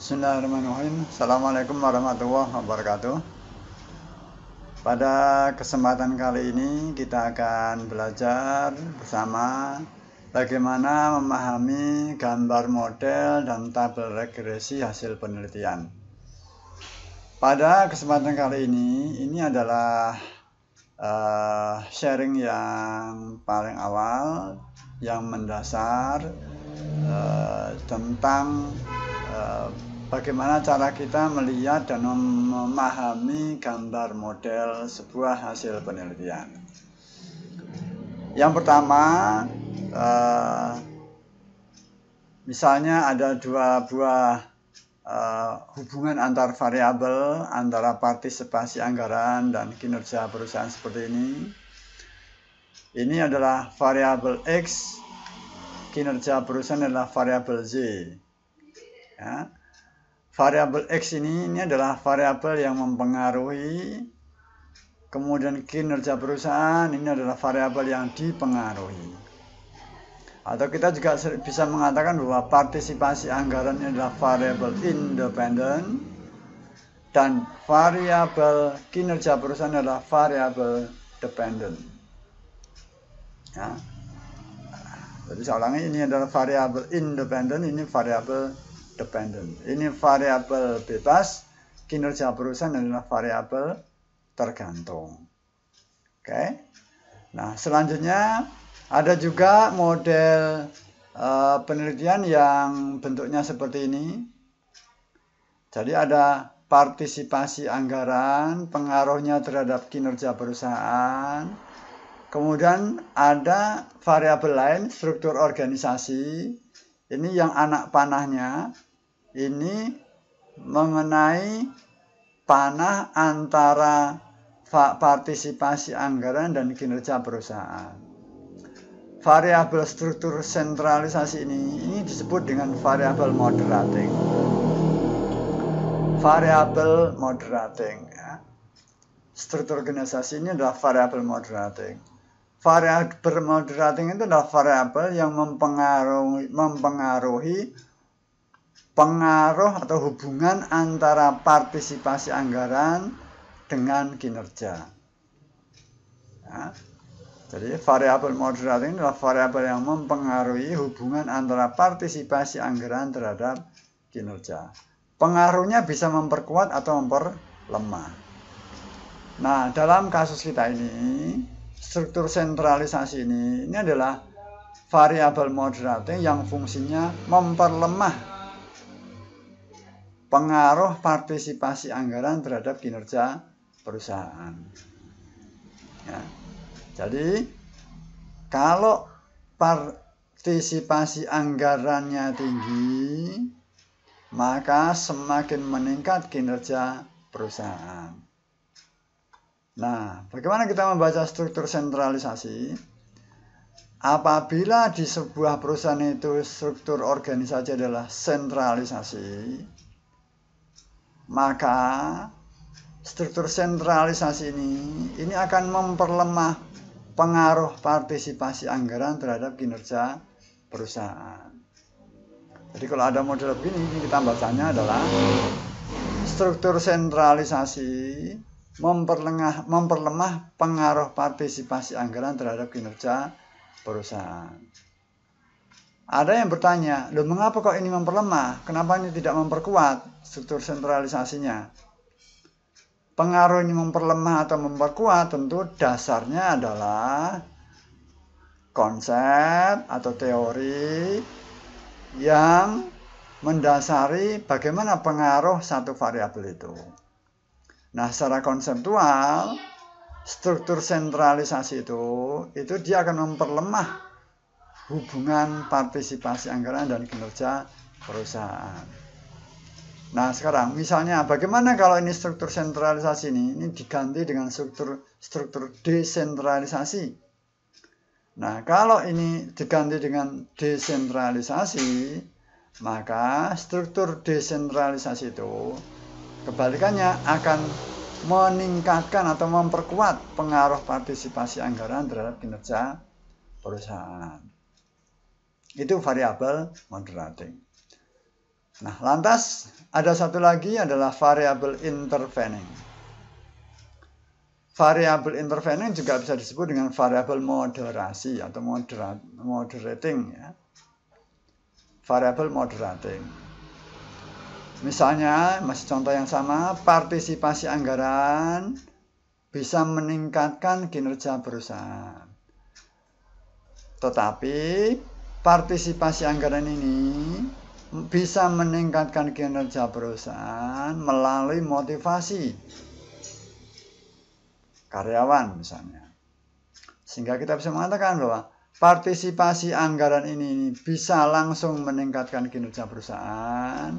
Bismillahirrahmanirrahim. Assalamualaikum warahmatullahi wabarakatuh. Pada kesempatan kali ini kita akan belajar bersama bagaimana memahami gambar model dan tabel regresi hasil penelitian. Pada kesempatan kali ini adalah sharing yang paling awal, yang mendasar tentang bagaimana cara kita melihat dan memahami gambar model sebuah hasil penelitian. Yang pertama, misalnya ada dua buah hubungan antar variabel antara partisipasi anggaran dan kinerja perusahaan seperti ini. Ini adalah variabel X, kinerja perusahaan adalah variabel Z. Ya. Variabel X ini adalah variabel yang mempengaruhi, kemudian kinerja perusahaan ini adalah variabel yang dipengaruhi. Atau kita juga bisa mengatakan bahwa partisipasi anggaran ini adalah variabel independen dan variabel kinerja perusahaan adalah variabel dependen. Ya. Jadi saya ulangi, ini adalah variabel independen, ini variabel dependen. Ini variabel bebas, kinerja perusahaan adalah variabel tergantung. Oke. Nah, selanjutnya ada juga model penelitian yang bentuknya seperti ini. Jadi ada partisipasi anggaran, pengaruhnya terhadap kinerja perusahaan. Kemudian ada variabel lain, struktur organisasi. Ini yang anak panahnya, ini mengenai panah antara partisipasi anggaran dan kinerja perusahaan. Variabel struktur sentralisasi ini disebut dengan variabel moderating. Variabel moderating. Ya. Struktur organisasi ini adalah variabel moderating. Variabel moderating itu adalah variabel yang mempengaruhi pengaruh atau hubungan antara partisipasi anggaran dengan kinerja. Ya. Jadi variabel moderating adalah variabel yang mempengaruhi hubungan antara partisipasi anggaran terhadap kinerja. Pengaruhnya bisa memperkuat atau memperlemah. Nah, dalam kasus kita ini, struktur sentralisasi ini adalah variabel moderating yang fungsinya memperlemah pengaruh partisipasi anggaran terhadap kinerja perusahaan. Ya. Jadi, kalau partisipasi anggarannya tinggi, maka semakin meningkat kinerja perusahaan. Nah, bagaimana kita membaca struktur sentralisasi? Apabila di sebuah perusahaan itu struktur organisasi adalah sentralisasi, maka struktur sentralisasi ini akan memperlemah pengaruh partisipasi anggaran terhadap kinerja perusahaan. Jadi kalau ada model begini, kita bacanya adalah struktur sentralisasi memperlemah pengaruh partisipasi anggaran terhadap kinerja perusahaan. Ada yang bertanya, loh mengapa kok ini memperlemah? Kenapa ini tidak memperkuat struktur sentralisasinya? Pengaruh ini memperlemah atau memperkuat tentu dasarnya adalah konsep atau teori yang mendasari bagaimana pengaruh satu variabel itu. Nah, secara konseptual, struktur sentralisasi itu dia akan memperlemah hubungan partisipasi anggaran dan kinerja perusahaan. Nah, sekarang misalnya bagaimana kalau ini struktur sentralisasi ini diganti dengan struktur desentralisasi. Nah, kalau ini diganti dengan desentralisasi, maka struktur desentralisasi itu kebalikannya akan meningkatkan atau memperkuat pengaruh partisipasi anggaran terhadap kinerja perusahaan. Itu variabel moderating. Nah, lantas ada satu lagi adalah variabel intervening. Variabel intervening juga bisa disebut dengan variabel moderasi atau moderating ya. Variabel moderating. Misalnya, masih contoh yang sama, partisipasi anggaran bisa meningkatkan kinerja perusahaan. Tetapi partisipasi anggaran ini bisa meningkatkan kinerja perusahaan melalui motivasi karyawan misalnya. Sehingga kita bisa mengatakan bahwa partisipasi anggaran ini bisa langsung meningkatkan kinerja perusahaan,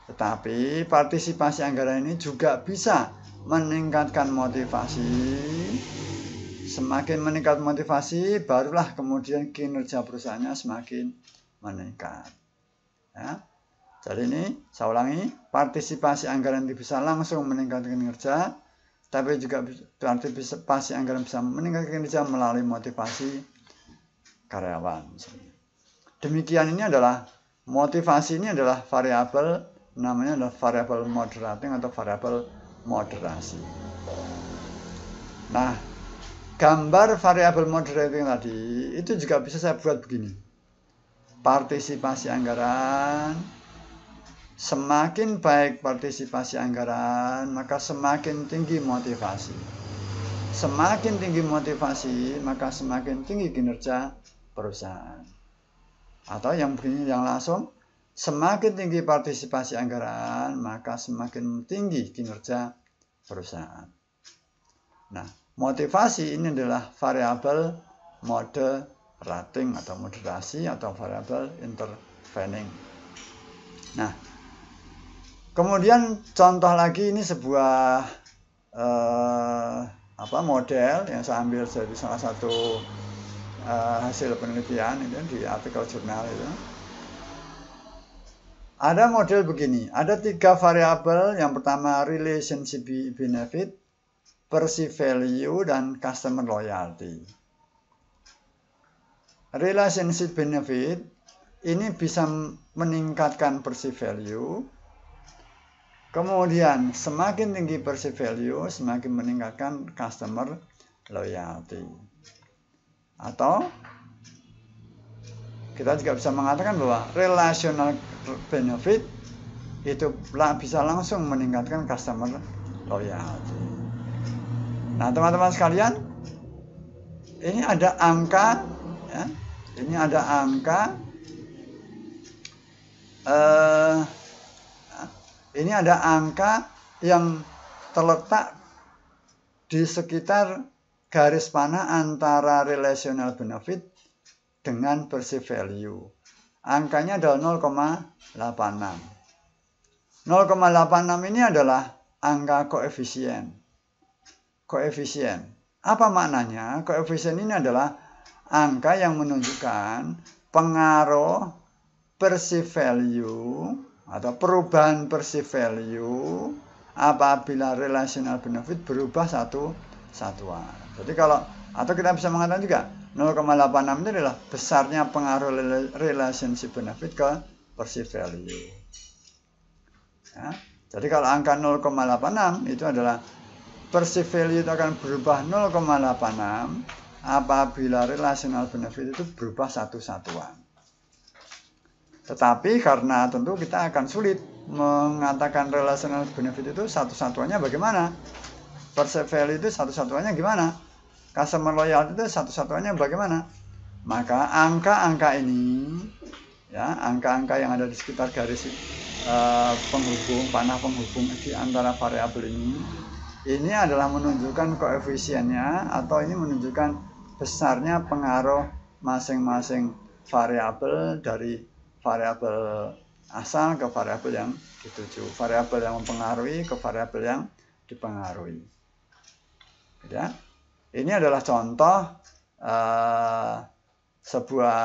tetapi partisipasi anggaran ini juga bisa meningkatkan motivasi. Semakin meningkat motivasi, barulah kemudian kinerja perusahaannya semakin meningkat. Ya. Jadi ini, saya ulangi, partisipasi anggaran itu bisa langsung meningkatkan kinerja, tapi juga partisipasi anggaran bisa meningkatkan kinerja melalui motivasi karyawan. Demikian ini adalah, motivasi ini adalah variabel, namanya adalah variabel moderating atau variabel moderasi. Nah, gambar variabel moderating tadi itu juga bisa saya buat begini. Partisipasi anggaran, semakin baik partisipasi anggaran, maka semakin tinggi motivasi. Semakin tinggi motivasi, maka semakin tinggi kinerja perusahaan. Atau yang begini yang langsung, semakin tinggi partisipasi anggaran, maka semakin tinggi kinerja perusahaan. Nah, motivasi ini adalah variabel moderating atau moderasi atau variabel intervening. Nah, kemudian contoh lagi, ini sebuah model yang saya ambil dari salah satu hasil penelitian itu di artikel jurnal itu. Ada model begini, ada 3 variabel. Yang pertama relationship benefit, perceived value, dan customer loyalty. Relationship benefit ini bisa meningkatkan perceived value. Kemudian semakin tinggi perceived value, semakin meningkatkan customer loyalty. Atau kita juga bisa mengatakan bahwa relational benefit itu bisa langsung meningkatkan customer loyalty. Nah, teman-teman sekalian, ini ada angka, ya. Ini ada angka, ini ada angka yang terletak di sekitar garis panah antara relational benefit dengan perceived value. Angkanya adalah 0,86. 0,86 ini adalah angka koefisien. Koefisien. Apa maknanya? Koefisien ini adalah angka yang menunjukkan pengaruh perceived value atau perubahan perceived value apabila relational benefit berubah satu satuan. Jadi atau kita bisa mengatakan juga 0,86 itu adalah besarnya pengaruh relationship benefit ke perceived value. Ya, jadi kalau angka 0,86 itu adalah perceived value itu akan berubah 0,86 apabila relational benefit itu berubah satu satuan. Tetapi karena tentu kita akan sulit mengatakan relational benefit itu satu-satuannya bagaimana? Perceived value itu satu-satuannya gimana? Customer loyalty itu satu-satuannya bagaimana? Maka angka-angka ini, ya, angka-angka yang ada di sekitar garis panah penghubung di antara variabel ini adalah menunjukkan koefisiennya, atau ini menunjukkan besarnya pengaruh masing-masing variabel dari variabel asal ke variabel yang dituju, variabel yang mempengaruhi ke variabel yang dipengaruhi. Ya. Ini adalah contoh sebuah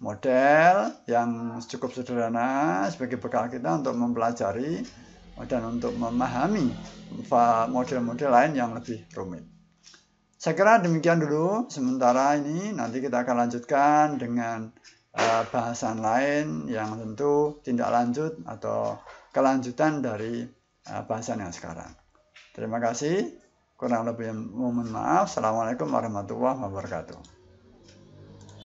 model yang cukup sederhana sebagai bekal kita untuk mempelajari dan untuk memahami model-model lain yang lebih rumit. Saya kira demikian dulu sementara ini. Nanti kita akan lanjutkan dengan bahasan lain yang tentu tindak lanjut atau kelanjutan dari bahasan yang sekarang. Terima kasih. Kurang lebih mohon maaf. Assalamualaikum warahmatullahi wabarakatuh.